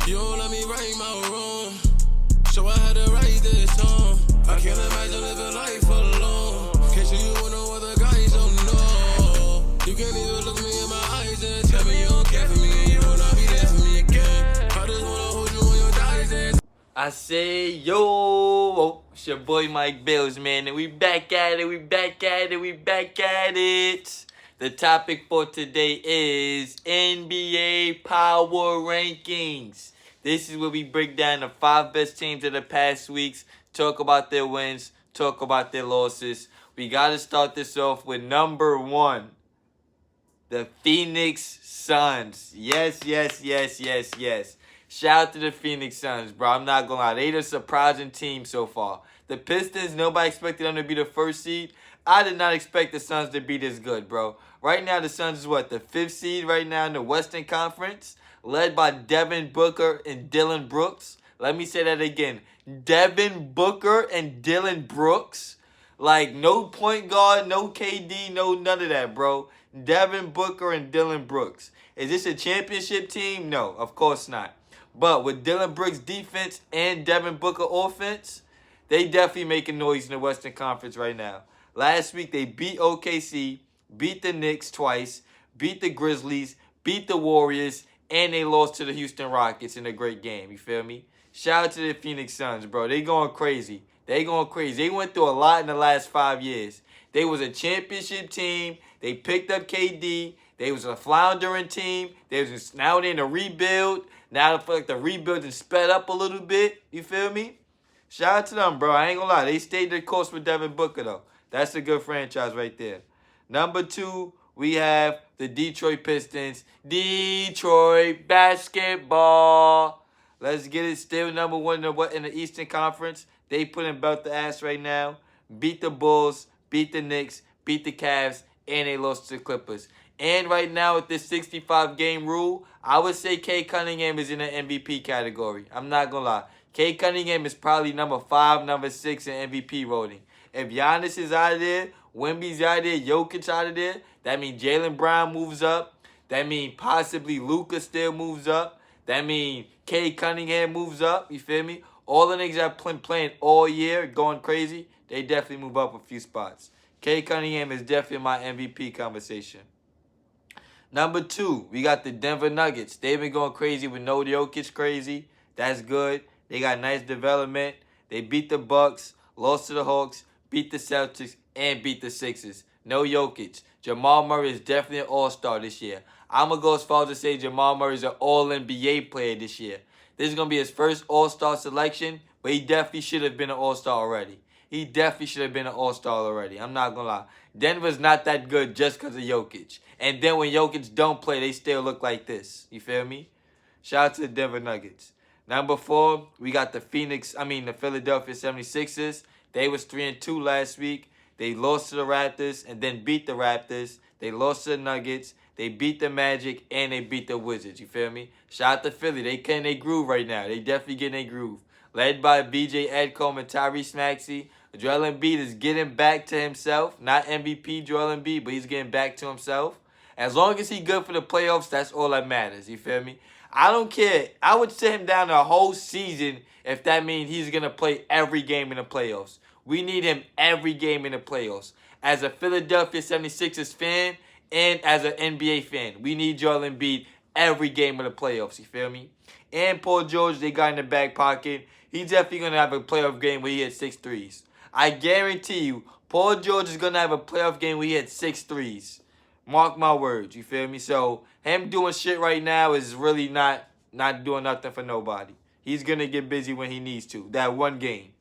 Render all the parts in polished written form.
You don't let me right my wrong, so I had to write this song. I can't imagine living life alone. Can't see you with no other guys, oh no. You can't even look me in my eyes and tell me you don't care for me and you will not be there for me again. I just wanna hold you on your thighs and I say, yo, it's your boy Mike Bills, man, and we back at it, we back at it. The topic for today is NBA Power Rankings. This is where we break down the 5 best teams of the past weeks, talk about their wins, talk about their losses. We got to start this off with number 1, the Phoenix Suns. Yes. Shout out to the Phoenix Suns, bro. I'm not going to lie. They the surprising team so far. The Pistons, nobody expected them to be the first seed. I did not expect the Suns to be this good, bro. Right now, the Suns is what? The 5th seed right now in the Western Conference, led by Devin Booker and Dillon Brooks. Let me say that again. Devin Booker and Dillon Brooks. Like, no point guard, no KD, no none of that, bro. Devin Booker and Dillon Brooks. Is this a championship team? No, of course not. But with Dillon Brooks' defense and Devin Booker offense, they definitely making noise in the Western Conference right now. Last week, they beat OKC, beat the Knicks twice, beat the Grizzlies, beat the Warriors, and they lost to the Houston Rockets in a great game. You feel me? Shout out to the Phoenix Suns, bro. They going crazy. They went through a lot in the last 5 years. They was a championship team. They picked up KD. They was a floundering team. Now they're in a rebuild. Now I feel like the rebuilding sped up a little bit. You feel me? Shout out to them, bro. I ain't gonna lie. They stayed their course with Devin Booker, though. That's a good franchise right there. Number 2, we have the Detroit Pistons. Detroit basketball. Let's get it. Still number 1 in the Eastern Conference. They putting belt the ass right now. Beat the Bulls, beat the Knicks, beat the Cavs, and they lost to the Clippers. And right now with this 65-game rule, I would say Cade Cunningham is in the MVP category. I'm not going to lie. Cade Cunningham is probably number 5, number 6 in MVP voting. If Giannis is out of there, Wemby's out of there, Jokic out of there, that means Jaylen Brown moves up. That means possibly Luka still moves up. That means Cade Cunningham moves up. You feel me? All the niggas that been playing all year, going crazy, they definitely move up a few spots. Cade Cunningham is definitely my MVP conversation. Number 2, we got the Denver Nuggets. They've been going crazy with no Jokic crazy. That's good. They got nice development. They beat the Bucks, lost to the Hawks, beat the Celtics, and beat the Sixers. No Jokic. Jamal Murray is definitely an all-star this year. I'm going to go as far as to say Jamal Murray is an all-NBA player this year. This is going to be his first all-star selection, but he definitely should have been an all-star already. I'm not going to lie. Denver's not that good just because of Jokic. And then when Jokic don't play, they still look like this. You feel me? Shout out to the Denver Nuggets. Number 4, we got the Philadelphia 76ers. They was 3-2 last week. They lost to the Raptors and then beat the Raptors. They lost to the Nuggets. They beat the Magic and they beat the Wizards. You feel me? Shout out to Philly. They getting their groove right now. They definitely getting their groove. Led by BJ Edcombe and Tyrese Maxey. Joel Embiid is getting back to himself. Not MVP Joel Embiid, but he's getting back to himself. As long as he's good for the playoffs, that's all that matters. You feel me? I don't care. I would sit him down the whole season if that means he's going to play every game in the playoffs. We need him every game in the playoffs. As a Philadelphia 76ers fan and as an NBA fan, we need Joel Embiid every game of the playoffs. You feel me? And Paul George, they got in the back pocket. He's definitely going to have a playoff game where he hits 6 threes. I guarantee you, Paul George is going to have a playoff game where he hits 6 threes. Mark my words, you feel me? So, him doing shit right now is really not doing nothing for nobody. He's going to get busy when he needs to. That one game.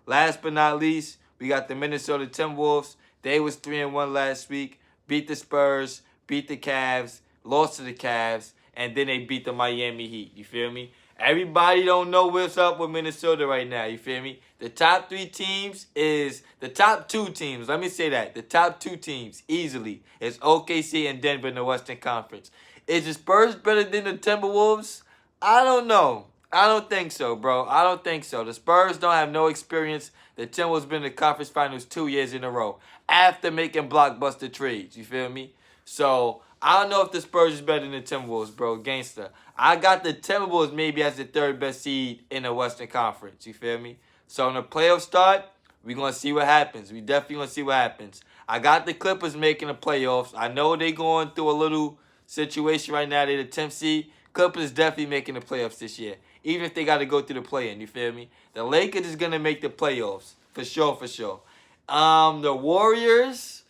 Last but not least, we got the Minnesota Timberwolves. They was 3-1 last week. Beat the Spurs, beat the Cavs, lost to the Cavs, and then they beat the Miami Heat. You feel me? Everybody don't know what's up with Minnesota right now. You feel me? The top 3 teams is the top 2 teams. Let me say that. The top 2 teams easily is OKC and Denver in the Western Conference. Is the Spurs better than the Timberwolves? I don't know. I don't think so, bro. I don't think so. The Spurs don't have no experience. The Timberwolves been in the conference finals 2 years in a row after making blockbuster trades. You feel me? So I don't know if the Spurs is better than the Timberwolves, bro. Gangsta. I got the Timberwolves maybe as the third best seed in the Western Conference. You feel me? So when the playoffs start, we're going to see what happens. We definitely going to see what happens. I got the Clippers making the playoffs. I know they going through a little situation right now. They're the 10th seed. Clippers is definitely making the playoffs this year. Even if they got to go through the play-in. You feel me? The Lakers is going to make the playoffs. For sure, for sure. The Warriors,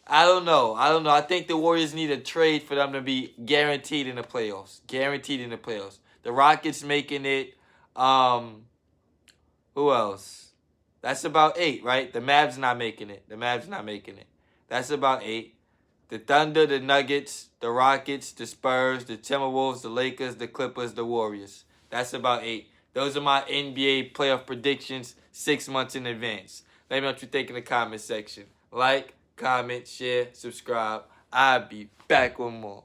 I don't know. I think the Warriors need a trade for them to be guaranteed in the playoffs. Guaranteed in the playoffs. The Rockets making it. Who else? That's about 8, right? The Mavs not making it. That's about 8. The Thunder, the Nuggets, the Rockets, the Spurs, the Timberwolves, the Lakers, the Clippers, the Warriors. That's about 8. Those are my NBA playoff predictions 6 months in advance. Let me know what you think in the comment section. Like, comment, share, subscribe. I'll be back with more.